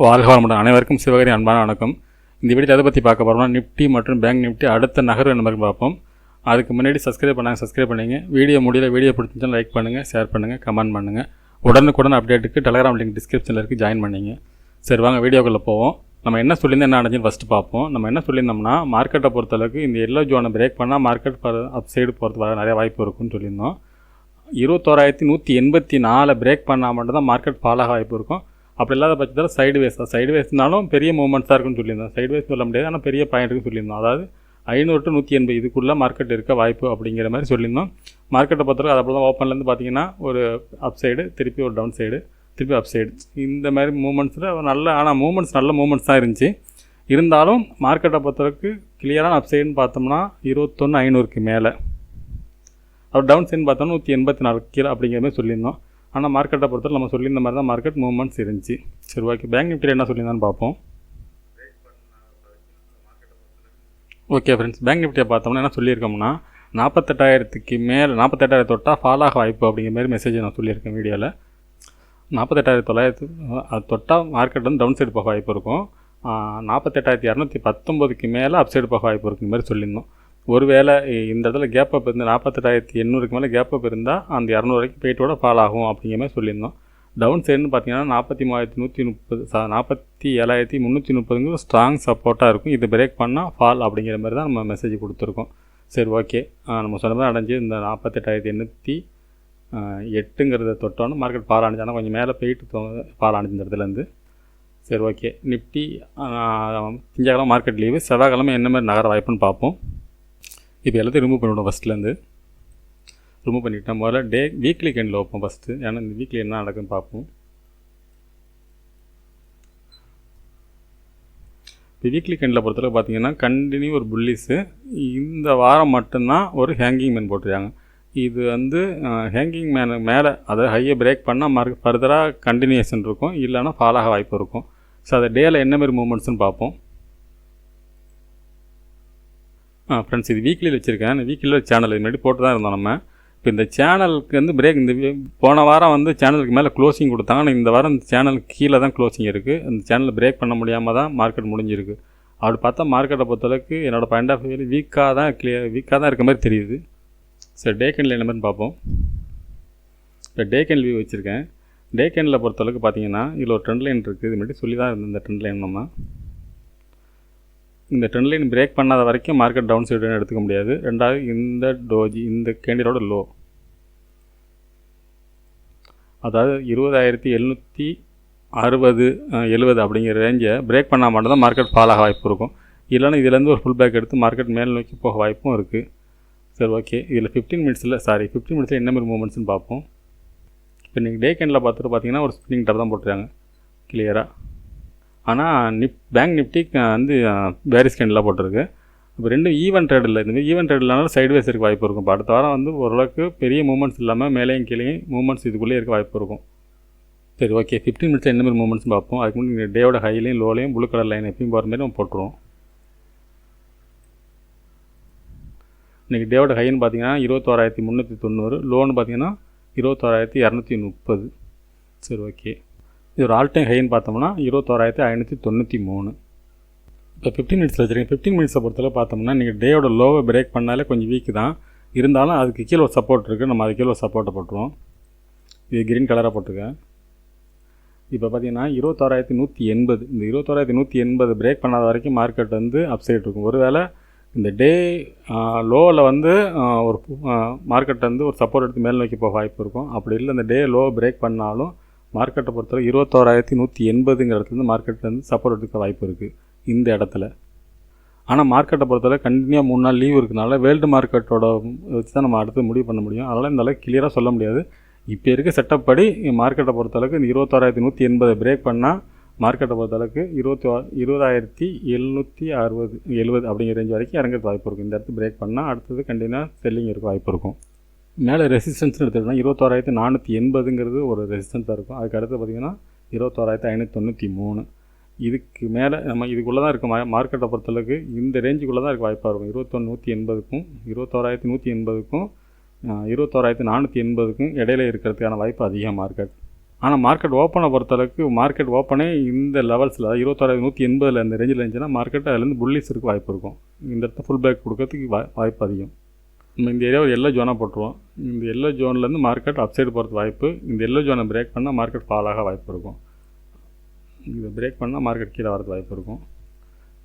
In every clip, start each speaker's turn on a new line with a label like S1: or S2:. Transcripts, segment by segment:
S1: வாழ்க வளமுடன். அனைவருக்கும் சிவகரி அன்பான வணக்கம். இந்த வீடியோ எதை பற்றி பார்க்க போகிறோம்னா, நிஃப்டி மற்றும் பேங்க் நிஃப்டி அடுத்த நகர்வு என்ன மாதிரி பார்ப்போம். அதுக்கு முன்னாடி சப்ஸ்கிரைப் பண்ணிங்க. வீடியோ வீடியோ பிடிச்சிருந்தாலும் லைக் பண்ணுங்கள், ஷேர் பண்ணுங்கள், கமெண்ட் பண்ணுங்கள். உடனுக்குடன் அப்டேட்டுக்கு டெலகிராம் லிங்க் டிஸ்கிரிப்ஷனில் இருக்குது, ஜாயின் பண்ணிங்க. சரி வாங்க வீடியோக்குள்ளே போவோம். நம்ம என்ன சொல்லியிருந்தோம், என்ன நடந்துன்னு ஃபஸ்ட்டு பார்ப்போம். நம்ம என்ன சொல்லியிருந்தோம்னா, மார்க்கெட்டை பொறுத்தளவுக்கு இந்த எல்லோ ஜோனை பிரேக் பண்ணால் மார்க்கெட் அப் சைடு போகிறதுக்கு நிறைய வாய்ப்பு இருக்குன்னு சொல்லியிருந்தோம். 21,184 பிரேக் பண்ணால் மட்டும்தான் மார்க்கெட் ஃபாலாக வாய்ப்பு இருக்கும். அப்படி இல்லாத பட்சத்தில் சைடுவேஸ்னாலும் பெரிய மூவ்மெண்ட்ஸாக இருக்குன்னு சொல்லியிருந்தோம். சைடுவேஸ் சொல்ல முடியாது, ஆனால் பெரிய பாயிண்ட் இருக்குன்னு சொல்லியிருந்தோம். அதாவது 500 to 180 இதுக்குள்ளே மார்க்கெட் இருக்க வாய்ப்பு அப்படிங்கிற மாதிரி சொல்லியிருந்தோம். மார்க்கெட்டை பொறுத்தவரை அது தான் ஓப்பன்லேருந்து பார்த்தீங்கன்னா ஒரு அப் சைடு, திருப்பி ஒரு டவுன் சைடு, திருப்பி அப் சைடு, இந்த மாதிரி மூவ்மெண்ட்ஸில் நல்ல மூவ்மெண்ட்ஸ் தான் இருந்துச்சு. இருந்தாலும் மார்க்கெட்டை பொறுத்தவரைக்கு கிளியரான அப் சைடுன்னு பார்த்தோம்னா 21,500க்கு மேலே, அவர் டவுன் சைடுன்னு பார்த்தோம்னா 184 கீழே அப்படிங்கிற மாதிரி சொல்லியிருந்தோம். ஆனால் மார்க்கெட்டை பொறுத்தவரை நம்ம சொல்லியிருந்த மாதிரி தான் மார்க்கெட் மூவ்மெண்ட்ஸ் இருந்துச்சு. சரி ஓகே, பேங்க் நிஃப்டியில் என்ன சொல்லியிருந்தான்னு பார்ப்போம். ஓகே ஃப்ரெண்ட்ஸ், பேங்க் நிஃப்டியை பார்த்தோம்னா என்ன சொல்லியிருக்கோம்னா, 48,000க்கு மேலே 48,000 தொட்டால் ஃபாலாக வாய்ப்பு அப்படிங்கிற மாதிரி மெசேஜ் நான் சொல்லியிருக்கேன் வீடியோவில். 48,900 அது தொட்டால் மார்க்கெட் வந்து டவுன் சைடு போக வாய்ப்பு இருக்கும். 48,219க்கு மேலே அப் சைடு போக வாய்ப்பு இருக்குங்கிற மாதிரி சொல்லியிருந்தோம். ஒருவேளை இந்த இடத்துல கேப் அப் இருந்து 48,800க்கு மேலே கேப் அப் இருந்தால் அந்த 200 வரைக்கும் போயிட்டோட ஃபால் ஆகும் அப்படிங்கிற மாதிரி சொல்லியிருந்தோம். டவுன் சைடுன்னு பார்த்தீங்கன்னா 43,130 47,330 ஸ்ட்ராங் சப்போர்ட்டாக இருக்கும். இது பிரேக் பண்ணால் ஃபால் அப்படிங்கிற மாதிரி தான் நம்ம மெசேஜ் கொடுத்துருக்கோம். சரி ஓகே, நம்ம சொன்ன மாதிரி அடைஞ்சு இந்த 48,808ங்கிறத தொட்டோன்னு மார்க்கெட் ஃபால் ஆனிச்சு. ஆனால் கொஞ்சம் மேலே போயிட்டு ஃபால் ஆனிச்சு இந்த இடத்துலேருந்து. சரி ஓகே, நிஃப்டி திங்கக்கிழமை மார்க்கெட் லீவு, செவ்வாய்க்கிழமை என்ன மாதிரி நகர வாய்ப்புன்னு பார்ப்போம். இப்போ எல்லாத்தையும் ரிமூவ் பண்ணிவிடும். ஃபஸ்ட்லேருந்து ரிமூவ் பண்ணிவிட்டோம். முதல்ல வீக்லி கேண்டில் வைப்போம் ஃபஸ்ட்டு. ஏன்னா இந்த வீக்லி என்ன நடக்குன்னு பார்ப்போம். இப்போ வீக்லி கேண்டில் பொறுத்தவரை பார்த்தீங்கன்னா கண்டினியூ ஒரு புல்லிஸு. இந்த வாரம் மட்டும்தான் ஒரு ஹேங்கிங் மேன் போட்டிருக்காங்க. இது வந்து ஹேங்கிங் மேனு மேலே அதாவது ஹையை பிரேக் பண்ணால் மார்க் ஃபர்தராக கண்டினியூஷன் இருக்கும், இல்லைனா ஃபாலாக வாய்ப்பு இருக்கும். ஸோ அதை டேயில் என்ன மாதிரி மூவ்மெண்ட்ஸ்னு பார்ப்போம். ஃப்ரெண்ட்ஸ், இது வீக்லியில் வச்சுருக்கேன். இந்த வீக்லியில் சேனல் முன்னாடி போட்டு தான் இருந்தோம் நம்ம. இப்போ இந்த சேனலுக்கு வந்து பிரேக் இந்த போன வாரம் வந்து சேனலுக்கு மேலே க்ளோசிங் கொடுத்தாங்க. ஆனால் இந்த வாரம் இந்த சேனலுக்கு கீழே தான் க்ளோசிங் இருக்குது. அந்த சேனலில் பிரேக் பண்ண முடியாமல் தான் மார்க்கெட் முடிஞ்சிருக்கு. அப்படி பார்த்தா மார்க்கெட்டை பொறுத்தளவுக்கு என்னோடய பாயிண்ட் ஆஃப் வியூவில் வீக்காக தான் இருக்க மாதிரி தெரியுது. சரி, டே கேண்டில் என்ன மாதிரி பார்ப்போம். இப்போ டே கேண்டில் வியூ வச்சுருக்கேன். டே கேண்டில் பொறுத்தளவுக்கு பார்த்தீங்கன்னா இதில் ஒரு ட்ரெண்ட் லைன் இருக்குது. இது மட்டும் சொல்லி தான் இருந்தது இந்த ட்ரெண்ட் லைன். நம்ம இந்த ட்ரெண்ட் லைன் பிரேக் பண்ணாத வரைக்கும் மார்க்கெட் டவுன் சைடுன்னு எடுத்துக்க முடியாது. ரெண்டாவது இந்த டோஜி இந்த கேண்டிலோட லோ, அதாவது 20,760-70 அப்படிங்கிற ரேஞ்சை பிரேக் பண்ணால் மட்டும் தான் மார்க்கெட் ஃபாலாக வாய்ப்பு இருக்கும். இல்லைன்னா இதிலேருந்து ஒரு ஃபுல் பேக் எடுத்து மார்க்கெட் மேல் நோக்கி போக வாய்ப்பும் இருக்குது. சரி ஓகே, இதில் 15 மினிட்ஸில் என்ன மாதிரி மூவ்மெண்ட்ஸ்னு பார்ப்போம். இப்போ நீங்கள் டே கேண்டில் பார்த்துட்டு பார்த்தீங்கன்னா ஒரு ஸ்பின்னிங் டாப் தான் போட்டுருக்காங்க கிளியராக. ஆனால் பேங்க் நிஃப்டி வந்து பேரிஸ் கேண்டில் போட்டிருக்கு. இப்போ ரெண்டும் ஈவன் ட்ரேட் இல்லை. இந்த ஈவன் ட்ரேட் இல்லைனாலும் சைட்வேஸ் இருக்க வாய்ப்பு இருக்கும். இப்போ அடுத்த வாரம் வந்து ஓரளவுக்கு பெரிய மூவ்மெண்ட்ஸ் இல்லாமல் மேலேயும் கீழேயும் மூவ்மெண்ட்ஸ் இதுக்குள்ளே இருக்க வாய்ப்பு இருக்கும். சரி ஓகே, 15 மினிட்ஸில் என்ன மாதிரி மூவ்மெண்ட்ஸ் பார்ப்போம். அதுக்கு முன்னாடி டேவோட ஹைலையும் லோலையும் ப்ளூ கலர் லைன் எப்பயும் போகிற மாதிரி நம்ம போட்டுருவோம். இன்றைக்கி டேவோட ஹைன்னு பார்த்தீங்கன்னா 21,390, லோன்னு பார்த்தீங்கன்னா 21,230. சரி ஓகே, இது ஒரு ஆல் டைம் ஹைன்னு பார்த்தோம்னா 21,593. இப்போ 15 மினிட்ஸில் வச்சுருக்கேன். 15 மினிட்ஸை பொறுத்தவரை பார்த்தோம்னா நீங்கள் டேயோட லோவை பிரேக் பண்ணாலே கொஞ்சம் வீக்கு தான். இருந்தாலும் அதுக்கு கீழே ஒரு சப்போர்ட் இருக்குது. நம்ம அது கீழே ஒரு சப்போர்ட்டை போட்டுருவோம். இது க்ரீன் கலராக போட்டிருக்கேன். இப்போ பார்த்தீங்கன்னா 21,180. இந்த 21,180 பிரேக் பண்ணாத வரைக்கும் மார்க்கெட் வந்து அப்சைட் இருக்கும். ஒருவேளை இந்த டே லோவில் வந்து ஒரு மார்க்கெட் வந்து ஒரு சப்போர்ட் எடுத்து மேல் நோக்கி போக வாய்ப்பு இருக்கும். அப்படி இல்லை இந்த டே லோ பிரேக் பண்ணாலும் மார்க்கெட்டை பொறுத்தவரை 21,180ங்கிற இடத்துலேருந்து மார்க்கெட்டில் வந்து சப்போர்ட் எடுக்க வாய்ப்பு இருக்குது இந்த இடத்துல. ஆனால் மார்க்கெட்டை பொறுத்தவரை கண்டினியூவாக 3 நாள் லீவ் இருக்கிறனால வேர்ல்டு மார்க்கெட்டோட வச்சு தான் நம்ம அடுத்து முடிவு பண்ண முடியும். அதனால் இந்த அளவுக்கு கிளியராக சொல்ல முடியாது. இப்போ இருக்க செட்டப் படி மார்க்கெட்டை பொறுத்தளவுக்கு இந்த 21,180 பிரேக் பண்ணால் மார்க்கெட்டை பொறுத்தளவுக்கு 20,760-70 அப்படிங்கிற ரேஞ்ச் வரைக்கும் இறங்கிறது வாய்ப்பு இருக்கும். இந்த இடத்து பிரேக் பண்ணால் அடுத்தது கண்டினியூவாக செல்லிங் இருக்க வாய்ப்பு இருக்கும். மேலே ரெசிஸ்டன்ஸ்னு எடுத்துக்கிட்டோம்னா 21,480ங்கிறது ஒரு ரெசிஸ்டன்ஸாக இருக்கும். அதுக்கு அடுத்து பார்த்திங்கன்னா 21,593. இதுக்கு மேலே நம்ம இதுக்குள்ளே தான் இருக்கும். மார்க்கெட்டை பொறுத்தளவுக்கு இந்த ரேஞ்சுக்குள்ளே தான் இருக்க வாய்ப்பாக இருக்கும். 21,180க்கும் 21,180க்கும் 21,480க்கும் இடையில இருக்கிறதுக்கான வாய்ப்பு அதிகம் மார்க்கெட். ஆனால் மார்க்கெட் ஓப்பனை பொறுத்தளவுக்கு மார்க்கெட் ஓப்பனே இந்த லெவல்ஸில் 26,180 இந்த ரேஞ்சில் இருந்துச்சுன்னா மார்க்கெட் அதுலேருந்து புல்லிஸ் இருக்க வாய்ப்பு இருக்கும். இந்த இடத்துல ஃபுல் பேக் கொடுக்கறதுக்கு வாய்ப்பு அதிகம். நம்ம இந்த ஏரியாவை எல்லோ ஜோனாக போட்டுருவோம். இந்த எல்லோ ஜோன்லேருந்து மார்க்கெட் அப்சைடு போகிறது வாய்ப்பு. இந்த எல்லோ ஜோனை பிரேக் பண்ணால் மார்க்கெட் ஃபால் ஆக வாய்ப்பு இருக்கும். இதை பிரேக் பண்ணால் மார்க்கெட் கீழே வரது வாய்ப்பு இருக்கும்.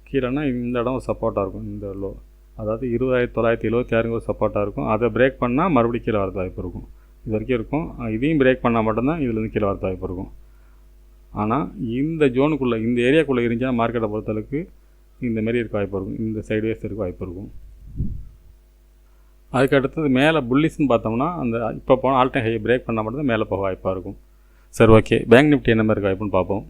S1: கீழேனா இந்த இடம் சப்போர்ட்டாக இருக்கும். இந்த லோ அதாவது 20,976 ஒரு சப்போர்ட்டாக இருக்கும். அதை பிரேக் பண்ணால் மறுபடியும் கீழே வரது வாய்ப்பு இருக்கும். இது வரைக்கும் இருக்கும். இதையும் பிரேக் பண்ணால் மட்டும்தான் இதுலேருந்து கீழே வரது வாய்ப்பு இருக்கும். ஆனால் இந்த ஜோனுக்குள்ளே இந்த ஏரியாக்குள்ளே இருந்துச்சுன்னா மார்க்கெட்டை பொறுத்தளவுக்கு இந்தமாரி இருக்க வாய்ப்பு இருக்கும். இந்த சைட்வேஸ் இருக்க வாய்ப்பு இருக்கும். அதுக்கு அடுத்தது மேலே புல்லிஸ்ன்னு பார்த்தோம்னா அந்த இப்போ போனால் ஆல் டைம் ஹை பிரேக் பண்ணால் மட்டும்தான் மேலே போக வாய்ப்பாக இருக்கும். சரி, ஓகே. பேங்க் நிஃப்டி என்ன மாதிரி இருக்க வாய்ப்புன்னு பார்ப்போம்.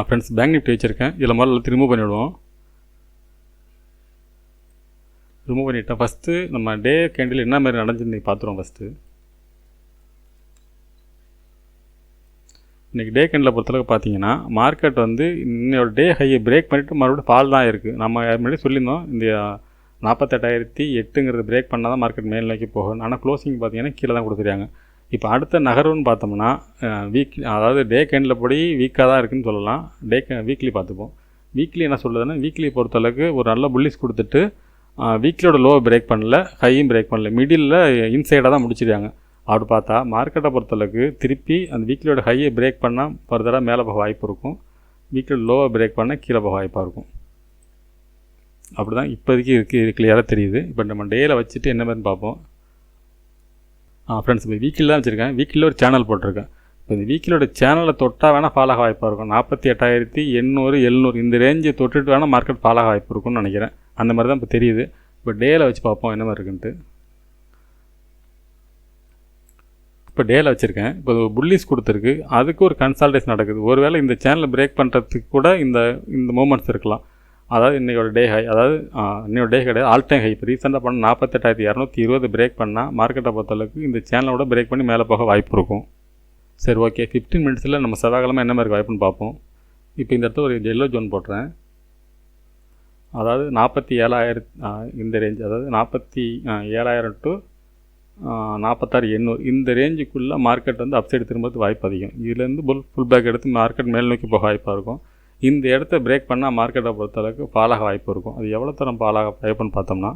S1: ஃப்ரெண்ட்ஸ், பேங்க் நிஃப்டி வச்சுருக்கேன். இதில் முதல்ல ரிமூவ் பண்ணிவிடுவோம். ரிமூவ் பண்ணிவிட்டேன். ஃபஸ்ட்டு நம்ம டே கேண்டில் என்ன மாதிரி நடந்துச்சு பார்த்துருவோம். ஃபஸ்ட்டு இன்றைக்கி டே கேண்டில் பொறுத்தளவுக்கு பார்த்தீங்கன்னா மார்க்கெட் வந்து இன்னையோட டே ஹையை பிரேக் பண்ணிவிட்டு மறுபடியும் ஃபால் தான் இருக்குது. நம்ம முன்னாடி சொல்லியிருந்தோம் இந்த 48,008 பிரேக் பண்ணால் தான் மார்க்கெட் மேல் நோக்கி போகும். ஆனால் க்ளோசிங் பார்த்தீங்கன்னா கீழே தான் கொடுத்துருக்காங்க. இப்போ அடுத்த நகர்வுன்னு பார்த்தோம்னா அதாவது டே கேண்டில் படி வீக்காக தான் இருக்குதுன்னு சொல்லலாம். வீக்லி பார்த்துப்போம். வீக்லி என்ன சொல்லுதுன்னா வீக்லி பொறுத்தளவுக்கு ஒரு நல்ல புல்லிஸ் கொடுத்துட்டு வீக்லியோட லோவை பிரேக் பண்ணல, ஹையும் பிரேக் பண்ணல, மிடில் இன்சைடாக தான் முடிச்சிருக்காங்க. அப்படி பார்த்தா மார்க்கெட்டை பொறுத்தளவுக்கு திருப்பி அந்த வீக்லியோட ஹையை பிரேக் பண்ணால் ஃபர்தராக மேலே போக வாய்ப்பு இருக்கும். வீக்லியோட லோவை பிரேக் பண்ணால் கீழே போக வாய்ப்பாக இருக்கும். அப்படி தான் இப்போதைக்கு இருக்குது, கிளியராக தெரியுது. இப்போ நம்ம டேயில் வச்சுட்டு என்ன மாதிரி பார்ப்போம். ஃப்ரெண்ட்ஸ், இப்போ வீக்கில் தான் வச்சுருக்கேன். வீக்கில் ஒரு சேனல் போட்டிருக்கேன். இப்போ இந்த வீக்கிலோட சேனலை தொட்டால் வேணால் ஃபாலாக வாய்ப்பாக இருக்கும். 48,800 700 இந்த ரேஞ்சை தொட்டுட்டு வேணால் மார்க்கெட் ஃபாலாக வாய்ப்பு இருக்கும்னு நினைக்கிறேன். அந்த மாதிரி தான் இப்போ தெரியுது. இப்போ டேயில் வச்சு பார்ப்போம் என்ன மாதிரி இருக்குன்ட்டு. இப்போ டேயில் வச்சுருக்கேன். இப்போ புல்லிஸ் கொடுத்துருக்கு, அதுக்கு ஒரு கன்சால்டேஷன் நடக்குது. ஒருவேளை இந்த சேனலை பிரேக் பண்ணுறதுக்கு கூட இந்த மூமெண்ட்ஸ் இருக்கலாம். அதாவது இன்றைக்கோட டே ஹை, அதாவது இன்னையோட டே கிடையாது, ஆல் டைம் ஹை. இப்போ ரீசெண்டாக பண்ண 48,220 பிரேக் பண்ணால் மார்க்கெட்டை பொறுத்தளவுக்கு இந்த சேனலோட பிரேக் பண்ணி மேலே போக வாய்ப்பு இருக்கும். சரி, ஓகே. 15 மினிட்ஸில் நம்ம செவ்வாய்க்கிழமை என்ன மாதிரி வாய்ப்புன்னு பார்ப்போம். இப்போ இந்த இடத்துல ஒரு எல்லோ ஜோன் போட்டுறேன். அதாவது 47,000 இந்த ரேஞ்ச், அதாவது 47,000 to 46,800 இந்த ரேஞ்சுக்குள்ளே மார்க்கெட் வந்து அப்சைடு திரும்புறது வாய்ப்பு அதிகம். இதுலேருந்து ஃபுல் பேக் எடுத்து மார்க்கெட் மேல் நோக்கி போக வாய்ப்பாக இருக்கும். இந்த இடத்த பிரேக் பண்ணால் மார்க்கெட்டை பொறுத்தளவுக்கு ஃபாலாக வாய்ப்பு இருக்கும். அது எவ்வளோ தரம் ஃபாலாக வாய்ப்புன்னு பார்த்தோம்னா,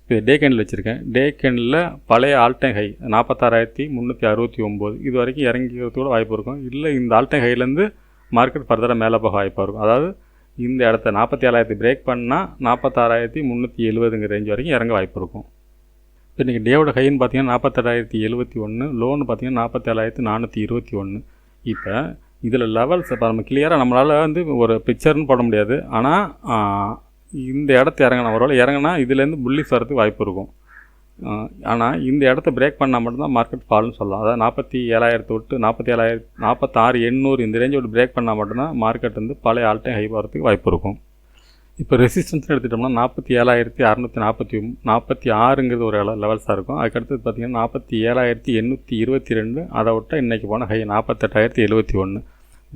S1: இது டே கேண்டில் வச்சுருக்கேன். டே கேண்டில் பழைய ஆல் டைம் ஹை 46,369 இது வரைக்கும் இறங்கிறதுக்கு கூட வாய்ப்பு இருக்கும். இல்லை இந்த ஆல் டைம் ஹைலேருந்து மார்க்கெட் ஃபர்தராக மேலே போக வாய்ப்பாக இருக்கும். அதாவது இந்த இடத்த 47,000 பிரேக் பண்ணால் 46,370 ரேஞ்ச் வரைக்கும் இறங்க வாய்ப்பு இருக்கும். இப்போ இன்றைக்கி டேவோட ஹைன்னு பார்த்தீங்கன்னா 48,071, லோன்னு பார்த்தீங்கன்னா 47,421. இப்போ இதில் லெவல்ஸ் இப்போ நம்ம கிளியராக நம்மளால் வந்து ஒரு பிக்சர்னு போட முடியாது. ஆனால் இந்த இடத்த இறங்கினா ஒருவேளை இறங்கினா இதுலேருந்து புல்லிஸ் வரதுக்கு வாய்ப்பு இருக்கும். ஆனால் இந்த இடத்த பிரேக் பண்ணால் மட்டும்தான் மார்க்கெட் ஃபால்னு சொல்லலாம். அதாவது 47,000 விட்டு 46,800 இந்த ரேஞ்சோட பிரேக் பண்ணால் மட்டும்தான் மார்க்கெட் வந்து பழைய ஆல் டைம் ஹை வரதுக்கு வாய்ப்பு இருக்கும். இப்போ ரெசிஸ்டன்ஸ்னு எடுத்துட்டோம்னா 47,646 ஒரு லெவல்ஸாக இருக்கும். அதுக்கடுத்தது பார்த்திங்கன்னா 47,822, அதை விட்டால் இன்றைக்கி போன ஹை 48,071.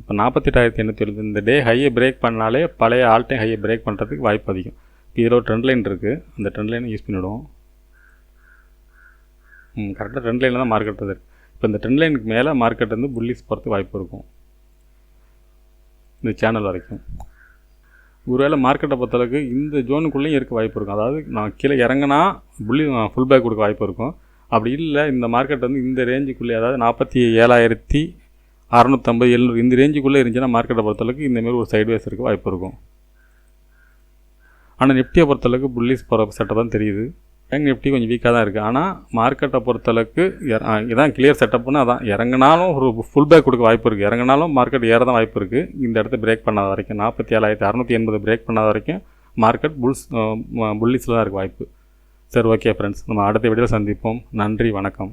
S1: இப்போ 48,870 இந்த டே ஹையை பிரேக் பண்ணாலே பழைய ஆல் டைம் ஹையை பிரேக் பண்ணுறதுக்கு வாய்ப்பு அதிகம். இப்போ இதில் ஒரு ட்ரெண்ட் லைன் இருக்குது, அந்த ட்ரெண்ட் லைனை யூஸ் பண்ணிவிடுவோம். கரெக்டாக ட்ரெண்ட் லைனில் தான் மார்க்கெட் இருக்குது. இப்போ இந்த ட்ரெண்ட் லைனுக்கு மேலே மார்க்கெட் வந்து புல்லிஸ் போகிறதுக்கு வாய்ப்பு இருக்கும் இந்த சேனல் வரைக்கும். ஒருவேளை மார்க்கெட்டை பொறுத்தளவுக்கு இந்த ஜோனுக்குள்ளேயும் இருக்க வாய்ப்பு இருக்கும். அதாவது நான் கீழே இறங்கினா ஃபுல் பேக் கொடுக்க வாய்ப்பு இருக்கும். அப்படி இல்லை இந்த மார்க்கெட் வந்து இந்த ரேஞ்சுக்குள்ளே, அதாவது 47,650 700 இந்த ரேஞ்சுக்குள்ளே இருந்துச்சுன்னா மார்க்கெட்டை பொறுத்தளவுக்கு இந்தமாரி ஒரு சைட்வேஸ் இருக்க வாய்ப்பு இருக்கும். ஆனால் நிஃப்டியை பொறுத்தளவுக்கு புல்லிஸ் போகிற செட்டப் தான் தெரியுது. பேங்க் நிஃப்டி கொஞ்சம் வீக்காக தான் இருக்குது. ஆனால் மார்க்கெட்டை பொறுத்தளவுக்கு இதான் கிளியர் செட்டப்னு, அதான் இறங்கினாலும் ஒரு ஃபுல் பேக் கொடுக்க வாய்ப்பு இருக்குது. இறங்கினாலும் மார்க்கெட் ஏற தான் வாய்ப்பு இருக்குது. இந்த இடத்த பிரேக் பண்ணாத வரைக்கும் 47,680 பிரேக் பண்ணாத வரைக்கும் மார்க்கெட் புல்லிஸில் தான் இருக்க வாய்ப்பு. சரி, ஓகே ஃப்ரெண்ட்ஸ், நம்ம அடுத்த வீடியோவில் சந்திப்போம். நன்றி, வணக்கம்.